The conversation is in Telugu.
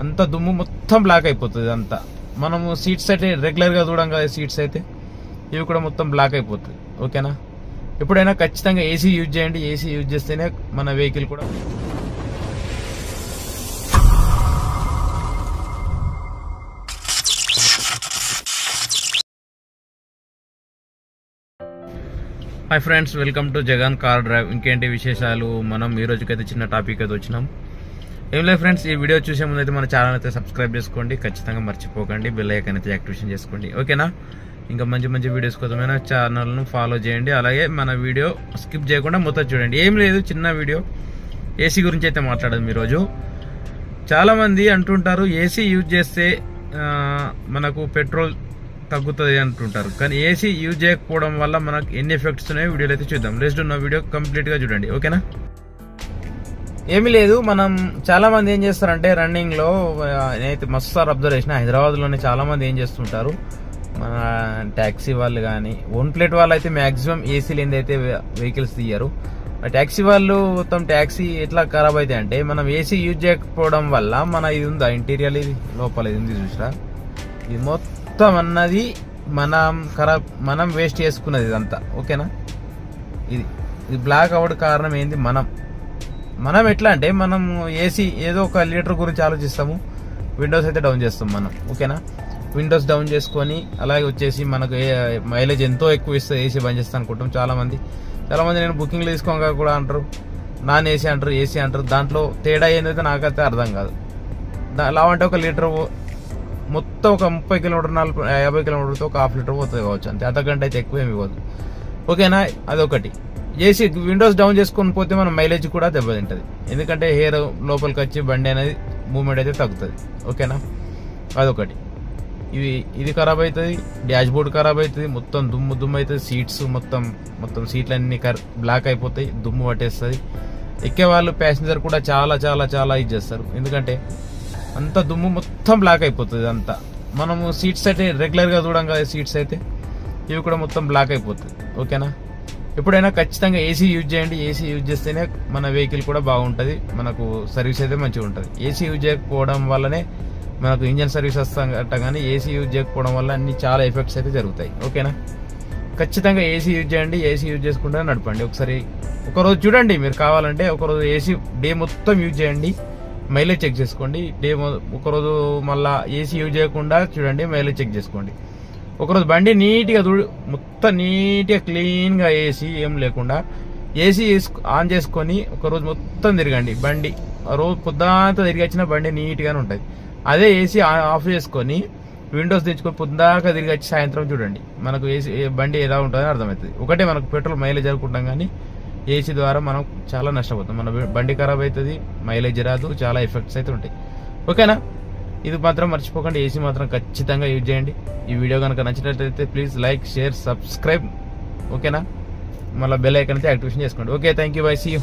అంత దుమ్ము మొత్తం బ్లాక్ అయిపోతుంది. అంతా మనము సీట్స్ అయితే రెగ్యులర్గా చూడం కదా, సీట్స్ అయితే ఇవి కూడా మొత్తం బ్లాక్ అయిపోతుంది. ఓకేనా, ఎప్పుడైనా ఖచ్చితంగా ఏసీ యూజ్ చేయండి. ఏసీ యూజ్ చేస్తేనే మన వెహికల్ కూడా hi friends, welcome to Jagan car drive. ఇంకేంటి విశేషాలు? మనం ఈ రోజుకైతే చిన్న టాపిక్ అయితే వచ్చినాం. ఏం లేదు ఫ్రెండ్స్, ఈ వీడియో చూసే ముందు అయితే మన ఛానల్ అయితే సబ్స్క్రైబ్ చేసుకోండి. ఖచ్చితంగా మర్చిపోకండి, బెల్ ఐకాన్ అయితే యాక్టివేషన్ చేసుకోండి. ఓకేనా, ఇంకా మంచి మంచి వీడియోస్ కోసమైనా ఛానల్ను ఫాలో చేయండి. అలాగే మన వీడియో స్కిప్ చేయకుండా మొత్తం చూడండి. ఏం లేదు, చిన్న వీడియో ఏసీ గురించి అయితే మాట్లాడదు ఈరోజు. చాలామంది అంటుంటారు ఏసీ యూజ్ చేస్తే మనకు పెట్రోల్ తగ్గుతుంది అంటుంటారు, కానీ ఏసీ యూజ్ చేయకపోవడం వల్ల మనకు ఎన్ని ఎఫెక్ట్స్ ఉన్నాయో వీడియోలో అయితే చూద్దాం. రెస్ట్ ఉన్న వీడియో కంప్లీట్ గా చూడండి. ఓకేనా, ఏమీ లేదు. మనం చాలా మంది ఏం చేస్తారంటే రన్నింగ్ లో నేనైతే మస్తు సార్ అబ్జర్వ్ చేసిన, హైదరాబాద్ లోనే చాలా మంది ఏం చేస్తుంటారు, మన ట్యాక్సీ వాళ్ళు కానీ ఓన్ ప్లేట్ వాళ్ళు అయితే మాక్సిమం ఏసీ లేని అయితే వెహికల్స్ తీయరు. ట్యాక్సీ వాళ్ళు మొత్తం ట్యాక్సీ ఎట్లా ఖరాబ్ అయితే అంటే మనం ఏసీ యూజ్ చేయకపోవడం వల్ల మన ఇది ఉందా ఇంటీరియర్, ఇది లోపల ఇది ఉంది చూసిరా, ఇది మొత్తం అన్నది మనం వేస్ట్ చేసుకున్నది ఇదంతా. ఓకేనా, ఇది బ్లాక్ అవుట్ కారణం ఏంది? మనం ఎట్లా అంటే మనం ఏసీ ఏదో ఒక లీటర్ గురించి ఆలోచిస్తాము, విండోస్ అయితే డౌన్ చేస్తాం మనం. ఓకేనా, విండోస్ డౌన్ చేసుకొని అలాగే వచ్చేసి మనకు మైలేజ్ ఎంతో ఎక్కువ ఇస్తుంది ఏసీ బంద్ చేస్తా అనుకుంటాం. చాలా మంది నేను బుకింగ్లు తీసుకోగా కూడా అంటారు నాన్ ఏసీ అంటారు, ఏసీ అంటారు. దాంట్లో తేడా ఏందైతే నాకైతే అర్థం కాదు. అలా అంటే ఒక లీటర్ మొత్తం ఒక 30 కిలోమీటర్ 50 కిలోమీటర్తో ఒక హాఫ్ లీటర్ పోతుంది కావచ్చు, అంతే. అంతకంటే అయితే ఎక్కువ ఏమి ఇవ్వదు. ఓకేనా, అదొకటి. ఏసీ విండోస్ డౌన్ చేసుకొని పోతే మన మైలేజ్ కూడా దెబ్బతింటది, ఎందుకంటే హెయిర్ లోపలికి వచ్చి బండి అనేది మూవ్మెంట్ అయితే తగ్గుతుంది. ఓకేనా, అదొకటి. ఇది ఖరాబ్ అవుతుంది, డాష్ బోర్డ్ ఖరాబ్ అవుతుంది, మొత్తం దుమ్ము అవుతుంది, సీట్స్ మొత్తం సీట్లన్నీ బ్లాక్ అయిపోతాయి, దుమ్ము పట్టేస్తుంది. ఎక్కే వాళ్ళు ప్యాసింజర్ కూడా చాలా చాలా చాలా ఇది చేస్తారు, ఎందుకంటే అంత దుమ్ము మొత్తం బ్లాక్ అయిపోతుంది. అంతా మనము సీట్స్ అయితే రెగ్యులర్గా చూడం కదా, సీట్స్ అయితే ఇవి కూడా మొత్తం బ్లాక్ అయిపోతుంది. ఓకేనా, ఎప్పుడైనా ఖచ్చితంగా ఏసీ యూజ్ చేయండి. ఏసీ యూజ్ చేస్తేనే మన వెహికల్ కూడా బాగుంటుంది, మనకు సర్వీస్ అయితే మంచిగా ఉంటుంది. ఏసీ యూజ్ చేయకపోవడం వల్లనే మనకు ఇంజన్ సర్వీస్ వస్తాం కానీ ఏసీ యూజ్ చేయకపోవడం వల్ల అన్ని చాలా ఎఫెక్ట్స్ అయితే జరుగుతాయి. ఓకేనా, ఖచ్చితంగా ఏసీ యూజ్ చేయండి. ఏసీ యూజ్ చేసుకుంటే నడపండి. ఒకరోజు చూడండి, మీరు కావాలంటే ఒకరోజు ఏసీ డే మొత్తం యూజ్ చేయండి, మైలేజ్ చెక్ చేసుకోండి. ఒకరోజు మళ్ళా ఏసీ యూజ్ చేయకుండా చూడండి, మైలేజ్ చెక్ చేసుకోండి. ఒకరోజు బండి నీట్గా మొత్తం నీట్గా క్లీన్గా ఏసీ ఏం లేకుండా ఏసీ ఆన్ చేసుకొని ఒకరోజు మొత్తం తిరగండి. బండి రోజు పొద్దుంతా తిరిగి వచ్చిన బండి నీట్గానే ఉంటుంది. అదే ఏసీ ఆఫ్ చేసుకొని విండోస్ తెచ్చుకొని పొద్దుదాకా తిరిగి వచ్చి సాయంత్రం చూడండి, మనకు ఏసీ బండి ఎలా ఉంటుందని అర్థమవుతుంది. ఒకటే మనకు పెట్రోల్ మైలేజ్ అనుకుంటాం, కానీ ఏసీ ద్వారా మనం చాలా నష్టపోతాం. మన బండి ఖరాబ్ అవుతుంది, మైలేజ్ రాదు, చాలా ఎఫెక్ట్స్ అయితే ఉంటాయి. ఓకేనా, ఇది మాత్రం మర్చిపోకండి, ఏసీ మాత్రం ఖచ్చితంగా యూజ్ చేయండి. ఈ వీడియో కనుక నచ్చినట్లయితే ప్లీజ్ లైక్, షేర్, సబ్స్క్రైబ్. ఓకేనా, మళ్ళీ బెల్ ఐకాన్ అయితే యాక్టివేషన్ చేసుకోండి. Okay, thank you, bye, see you.